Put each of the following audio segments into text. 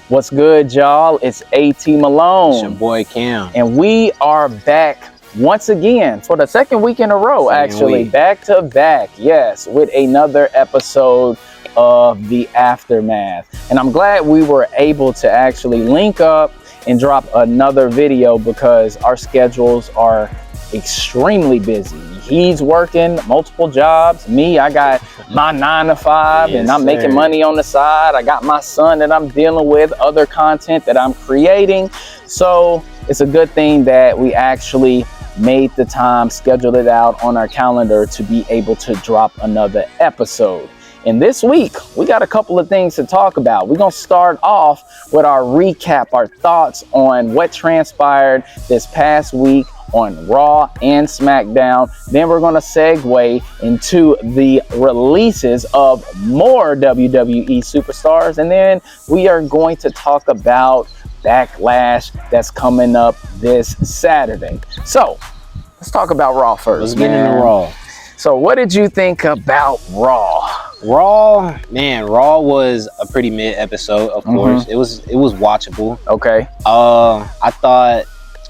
What's good, y'all? It's AT Malone. It's your boy Cam. And we are back once again for the second week in a row, back to back, yes, with another episode of The Aftermath. And I'm glad we were able to actually link up and drop another video because our schedules are extremely busy. He's working multiple jobs. Me, I got my 9 to 5 and I'm making money on the side. I got my son that I'm dealing with, other content that I'm creating. So it's a good thing that we actually made the time, scheduled it out on our calendar to be able to drop another episode. And this week, we got a couple of things to talk about. We're going to start off with our recap, our thoughts on what transpired this past week on Raw and SmackDown. Then we're going to segue into the releases of more WWE superstars. And then we are going to talk about Backlash that's coming up this Saturday. So let's talk about Raw first. Let's get into Raw. So what did you think about Raw? Raw was a pretty mid episode, of course. It was watchable. Okay. I thought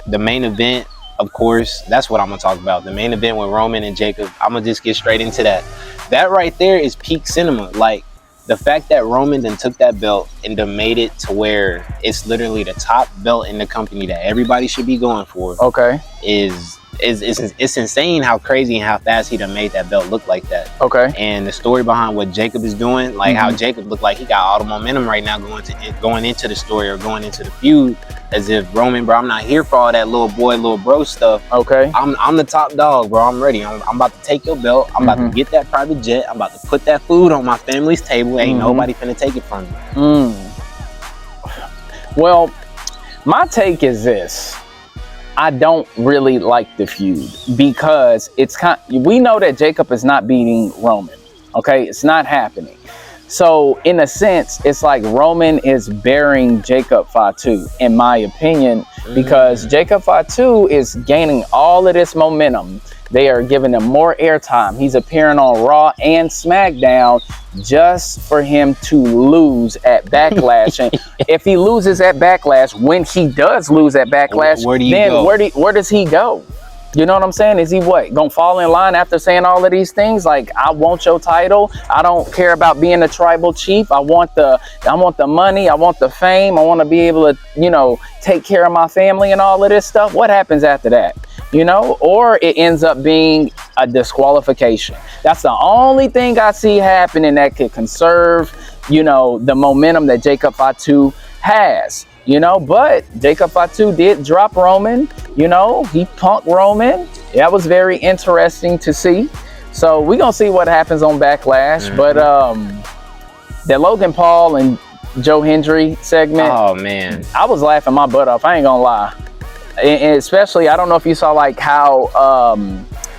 the main event, of course, that's what I'm gonna talk about. The main event with Roman and Jacob. I'm gonna just get straight into that. That right there is peak cinema. Like the fact that Roman then took that belt and then made it to where it's literally the top belt in the company that everybody should be going for. Okay. It's insane how crazy and how fast he done made that belt look like that. Okay. And the story behind what Jacob is doing, like how Jacob looked like he got all the momentum right now going into the story or going into the feud, as if Roman, bro, I'm not here for all that little boy, little bro stuff. Okay. I'm the top dog, bro. I'm ready. I'm about to take your belt. I'm about to get that private jet. I'm about to put that food on my family's table. Ain't nobody finna take it from me. Well, my take is this. I don't really like the feud because we know that Jacob is not beating Roman. Okay, it's not happening. So in a sense, it's like Roman is burying Jacob Fatu, in my opinion, because Jacob Fatu is gaining all of this momentum. They are giving him more airtime. He's appearing on Raw and SmackDown just for him to lose at Backlash. And if he loses at Backlash, when he does lose at Backlash, where does he go? You know what I'm saying? Is he gonna fall in line after saying all of these things? Like, I want your title. I don't care about being a tribal chief. I want the money. I want the fame. I want to be able to, take care of my family and all of this stuff. What happens after that? Or it ends up being a disqualification. That's the only thing I see happening that could conserve, the momentum that Jacob Fatu has. But Jacob Fatu did drop Roman. He punked Roman. That was very interesting to see. So we're going to see what happens on Backlash. But that Logan Paul and Joe Hendry segment. Oh, man. I was laughing my butt off. I ain't going to lie. And especially, I don't know if you saw how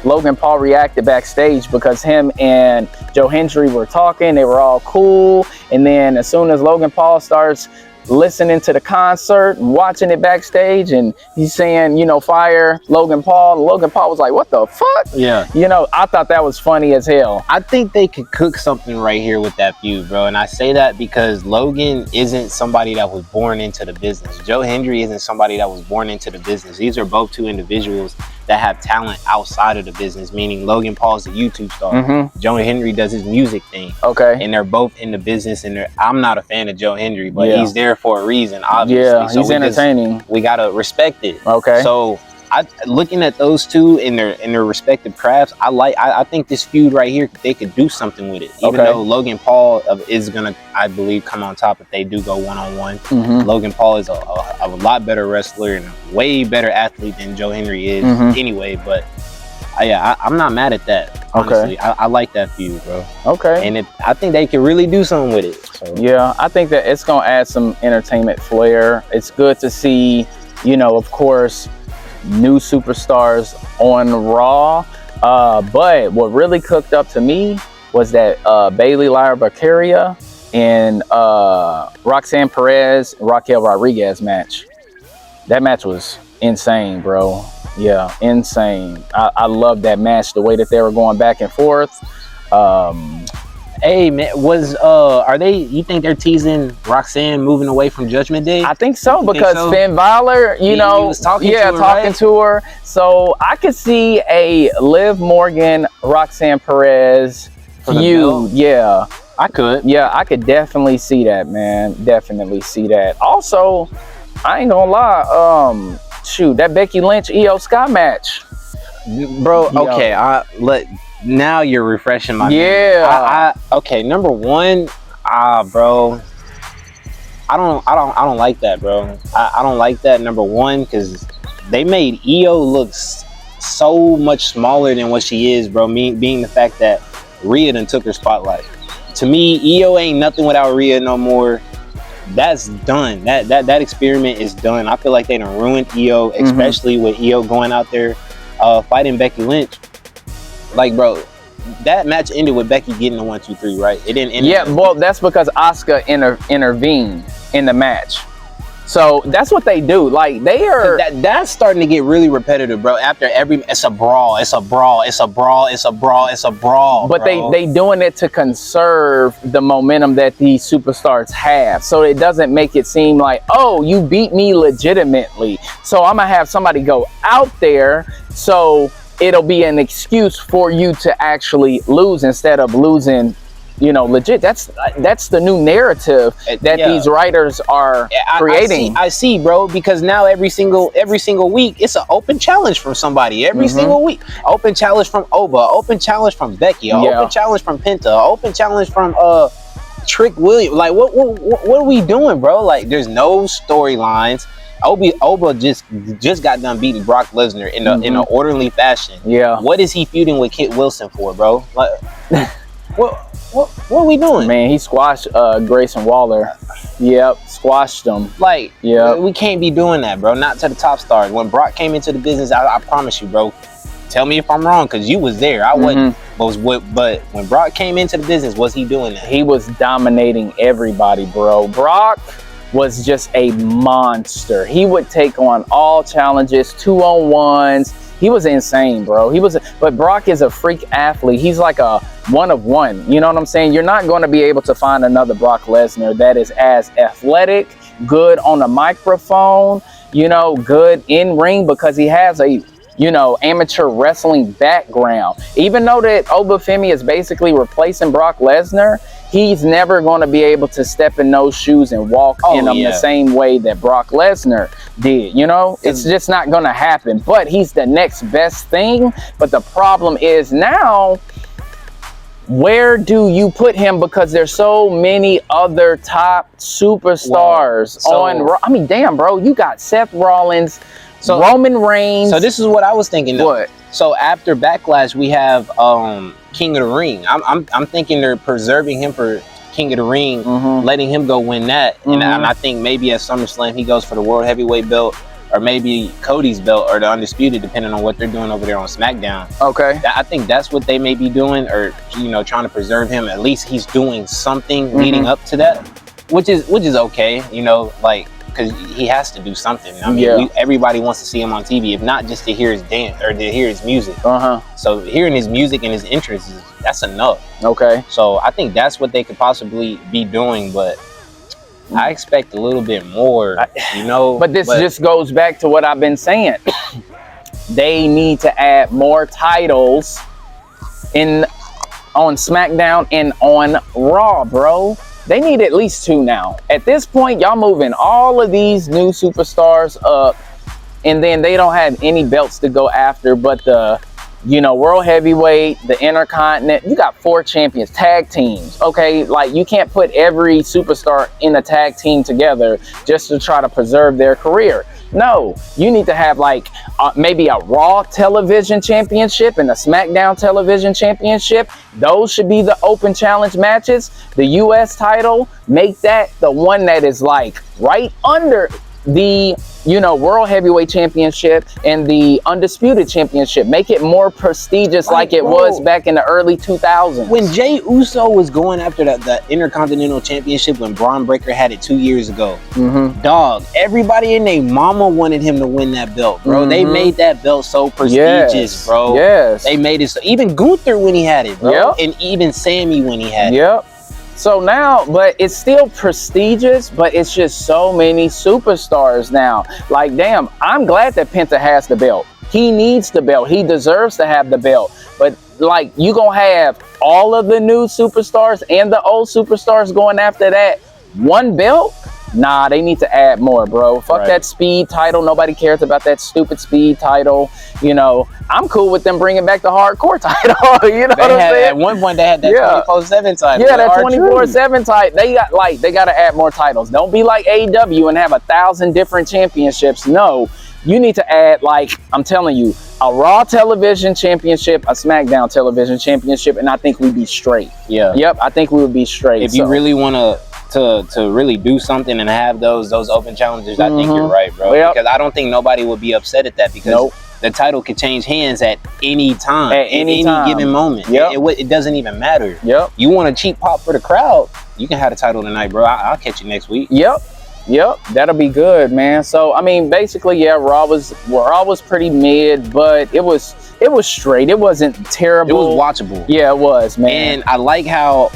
Logan Paul reacted backstage, because him and Joe Hendry were talking. They were all cool. And then as soon as Logan Paul starts listening to the concert and watching it backstage, and he's saying, fire Logan Paul. Logan Paul was like, what the fuck? Yeah. I thought that was funny as hell. I think they could cook something right here with that feud, bro. And I say that because Logan isn't somebody that was born into the business. Joe Hendry isn't somebody that was born into the business. These are both two individuals that have talent outside of the business, meaning Logan Paul's a YouTube star. Joe Hendry does his music thing. Okay. And they're both in the business, and I'm not a fan of Joe Hendry, but he's there for a reason, obviously. Yeah, so he's entertaining. We gotta respect it. Okay. So looking at those two in their respective crafts, I think this feud right here, they could do something with it. Even though Logan Paul is gonna, I believe, come on top if they do go one-on-one. Logan Paul is a lot better wrestler and a way better athlete than Joe Hendry is anyway. But I'm not mad at that. Honestly, I like that feud, bro. Okay. And I think they could really do something with it. So. Yeah, I think that it's gonna add some entertainment flair. It's good to see, of course, new superstars on Raw. But what really cooked up to me was that Bayley Lyra Valkyria and Roxanne Perez and Raquel Rodriguez match. That match was insane, bro. Yeah, insane. I love that match, the way that they were going back and forth. Hey man, are they? You think they're teasing Roxanne moving away from Judgment Day? I think so, You because think so? Finn Balor, you He know, was talking yeah, to her, talking right? to her. So I could see a Liv Morgan, Roxanne Perez For the belt? feud. Yeah, I could. yeah, I could definitely see that, man. Definitely see that. Also, I ain't gonna lie. Shoot, that Becky Lynch Io Sky match. Bro, Yo. okay, now you're refreshing my Yeah. okay, number one, bro, I don't like that, bro. I don't like that, number one, because they made Io look so much smaller than what she is, bro. Being the fact that Rhea done took her spotlight. To me, Io ain't nothing without Rhea no more. That's done. That experiment is done. I feel like they done ruined Io, especially with Io going out there fighting Becky Lynch. Like, bro, that match ended with Becky getting the 1, 2, 3, right? It didn't end. Yeah, well, that's because Asuka intervened in the match. So that's what they do. Like, they are. That's starting to get really repetitive, bro. After it's a brawl, it's a brawl, it's a brawl, it's a brawl, it's a brawl. But bro. they doing it to conserve the momentum that these superstars have. So it doesn't make it seem like, oh, you beat me legitimately. So I'm gonna have somebody go out there, so it'll be an excuse for you to actually lose instead of losing, you know, legit. That's the new narrative that these writers are creating. I see, bro, because now every single week it's an open challenge from somebody. Every single week, open challenge from Oba, open challenge from Becky, open challenge from Penta, open challenge from Trick Williams. Like, what are we doing, bro? Like, there's no storylines. Oba just got done beating Brock Lesnar in an orderly fashion. Yeah. What is he feuding with Kit Wilson for, bro? Like, what are we doing? Man, he squashed Grayson Waller. Yep, squashed him. Like, yeah, we can't be doing that, bro. Not to the top stars. When Brock came into the business, I promise you, bro. Tell me if I'm wrong, because you was there. I wasn't. But when Brock came into the business, was he doing that? He was dominating everybody, bro. Brock was just a monster. He would take on all challenges, 2-on-1s. He was insane, bro. But Brock is a freak athlete. He's like a one of one. You know what I'm saying? You're not going to be able to find another Brock Lesnar that is as athletic, good on the microphone, you know, good in ring, because he has a, you know, amateur wrestling background. Even though that Obafemi is basically replacing Brock Lesnar, he's never going to be able to step in those shoes and walk in them the same way that Brock Lesnar did. You know, it's just not going to happen. But he's the next best thing. But the problem is now, where do you put him? Because there's so many other top superstars on. I mean, damn, bro, you got Seth Rollins, Roman Reigns. So this is what I was thinking. What? So after Backlash, we have King of the Ring. I'm thinking they're preserving him for King of the Ring, letting him go win that. And I think maybe at SummerSlam he goes for the World Heavyweight belt, or maybe Cody's belt, or the Undisputed, depending on what they're doing over there on SmackDown. Okay. I think that's what they may be doing, or, you know, trying to preserve him. At least he's doing something leading up to that, which is okay, you know, like, because he has to do something. I mean, everybody wants to see him on TV, if not just to hear his dance or to hear his music. So hearing his music and his interests, that's enough. Okay. So I think that's what they could possibly be doing, but I expect a little bit more, you know. But this just goes back to what I've been saying. They need to add more titles on SmackDown and on Raw, bro. They need at least 2 now. At this point, y'all moving all of these new superstars up, and then they don't have any belts to go after but the, you know, World Heavyweight, the Intercontinent. You got 4 champions, tag teams, okay? Like, you can't put every superstar in a tag team together just to try to preserve their career. No, you need to have like maybe a Raw Television Championship and a SmackDown Television Championship. Those should be the open challenge matches. The US title, make that the one that is like right under the you know, World Heavyweight Championship and the Undisputed Championship. Make it more prestigious like it was back in the early 2000s. When Jey Uso was going after the Intercontinental Championship when Braun Breaker had it 2 years ago, dog, everybody and their mama wanted him to win that belt, bro. They made that belt so prestigious, bro. Yes. They made it so, even Gunther when he had it, bro. And even Sammy when he had it. So now, but it's still prestigious, but it's just so many superstars now. Like, damn, I'm glad that Penta has the belt. He needs the belt. He deserves to have the belt. But like, you gonna have all of the new superstars and the old superstars going after that one belt? Nah, they need to add more, bro. Fuck that speed title. Nobody cares about that stupid speed title. You know, I'm cool with them bringing back the hardcore title. You know what I'm saying? At one point, they had that 24/7 title. Yeah, that 24/7 title. They got to add more titles. Don't be like AEW and have 1,000 different championships. No, you need to add, like, I'm telling you, a Raw Television Championship, a SmackDown Television Championship, and I think we'd be straight. Yep, I think we would be straight. If you really want to really do something and have those open challenges, I think you're right, bro. Because I don't think nobody would be upset at that, because the title could change hands at any time, at any given moment. It doesn't even matter. You want a cheap pop for the crowd, you can have the title tonight, bro. I'll catch you next week. That'll be good, man. So I mean, basically, Raw was pretty mid, but it was straight. It wasn't terrible. It was watchable. Yeah, it was, man. And I like how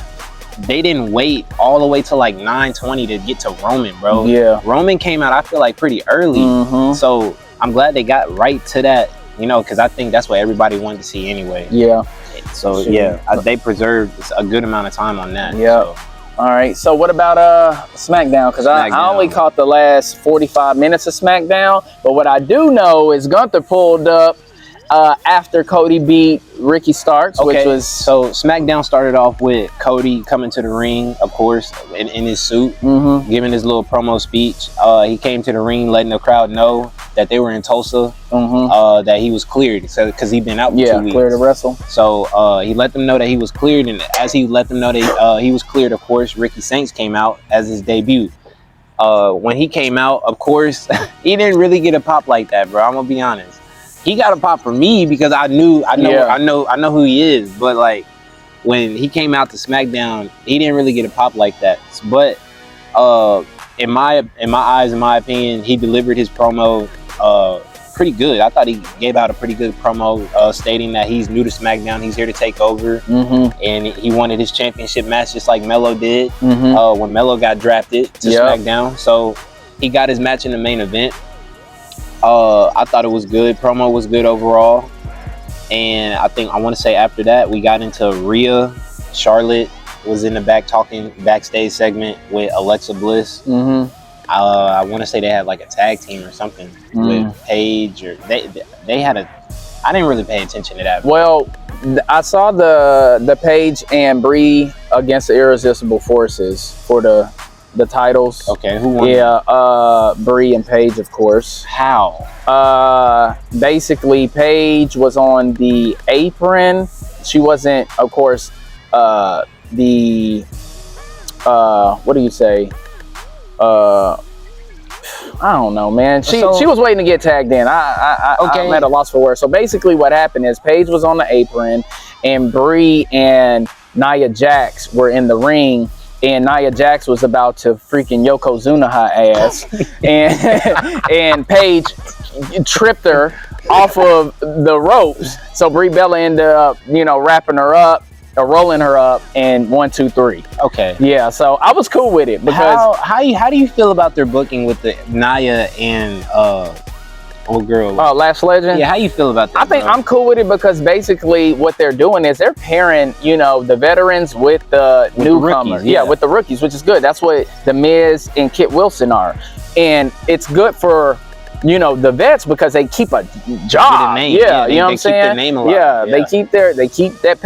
they didn't wait all the way to like 9:20 to get to Roman, bro. Roman came out, I feel like, pretty early. So I'm glad they got right to that, you know, because I think that's what everybody wanted to see anyway. So they preserved a good amount of time on that. All right, so what about SmackDown? Because I only caught the last 45 minutes of SmackDown, but what I do know is Gunther pulled up after Cody beat Ricky Starks, which was... So SmackDown started off with Cody coming to the ring, of course, in his suit, giving his little promo speech. He came to the ring letting the crowd know that they were in Tulsa, that he was cleared, because he'd been out for 2 weeks. Cleared to wrestle. So he let them know that he was cleared, and as he let them know that he was cleared, of course, Ricky Saints came out as his debut. When he came out, of course, he didn't really get a pop like that, bro. I'm gonna be honest. He got a pop for me because I know who he is. But like, when he came out to SmackDown, he didn't really get a pop like that. But in my eyes, in my opinion, he delivered his promo pretty good. I thought he gave out a pretty good promo, stating that he's new to SmackDown, he's here to take over, and he wanted his championship match just like Melo did when Melo got drafted to SmackDown. So he got his match in the main event. I thought it was good. Promo was good overall. And I want to say after that, we got into Rhea. Charlotte was in the backstage segment with Alexa Bliss. I want to say they had like a tag team or something with Paige, or they had I didn't really pay attention to that. Well, I saw the Paige and Brie against the Irresistible Forces for the titles. Okay, who won? Brie and Paige, of course. How? Basically, Paige was on the apron. She wasn't, of course, what do you say? I don't know, man. She was waiting to get tagged in. I'm at a loss for words. So basically, what happened is Paige was on the apron, and Brie and Nia Jax were in the ring. And Nia Jax was about to freaking Yokozuna her ass, and Paige tripped her off of the ropes. So Brie Bella ended up, wrapping her up, or rolling her up, and 1, 2, 3. Okay. Yeah. So I was cool with it because how do you feel about their booking with the Nia and old girl? Oh, Lash Legend? Yeah, how you feel about that? I think I'm cool with it because basically what they're doing is they're pairing, the veterans with the newcomers. With the rookies, which is good. That's what The Miz and Kit Wilson are. And it's good for, the vets because they keep a job. Name. You know what I'm saying? Keep their name alive. They keep that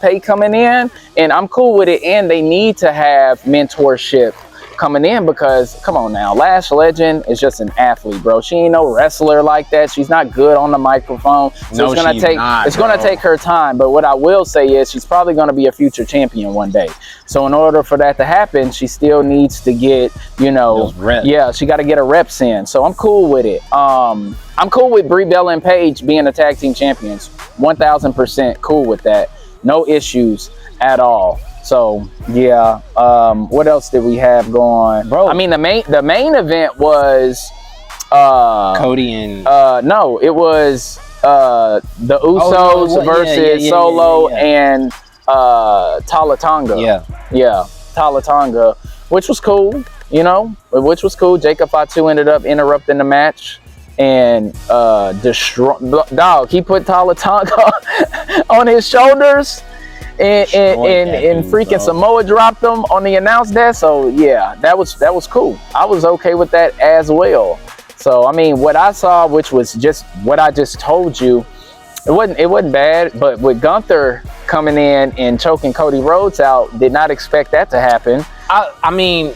pay coming in, and I'm cool with it. And they need to have mentorship coming in because, come on now, Lash Legend is just an athlete, bro. She ain't no wrestler like that. She's not good on the microphone. So No, it's gonna she's take not, it's gonna bro. take her time. But what I will say is she's probably gonna be a future champion one day. So in order for that to happen, she still needs to get, you know, Those reps. yeah, she got to get her reps in. So I'm cool with it. I'm cool with Brie Bella and Paige being the tag team champions. 1000% cool with that. No issues at all. So yeah, what else did we have going, Bro. I mean, the main event was Cody and no, it was the Usos no, it was- versus Solo and Tala Tonga. yeah. Tala Tonga, which was cool, you know, which was cool. Jacob Fatu ended up interrupting the match and he put Tala Tonga on his shoulders and freaking bro. Samoa dropped them on the announce desk. So yeah, that was cool. I was okay with that as well. So I mean, what I saw, which was just what I just told you, it wasn't bad. But with Gunther coming in and choking Cody Rhodes out, did not expect that to happen. I mean,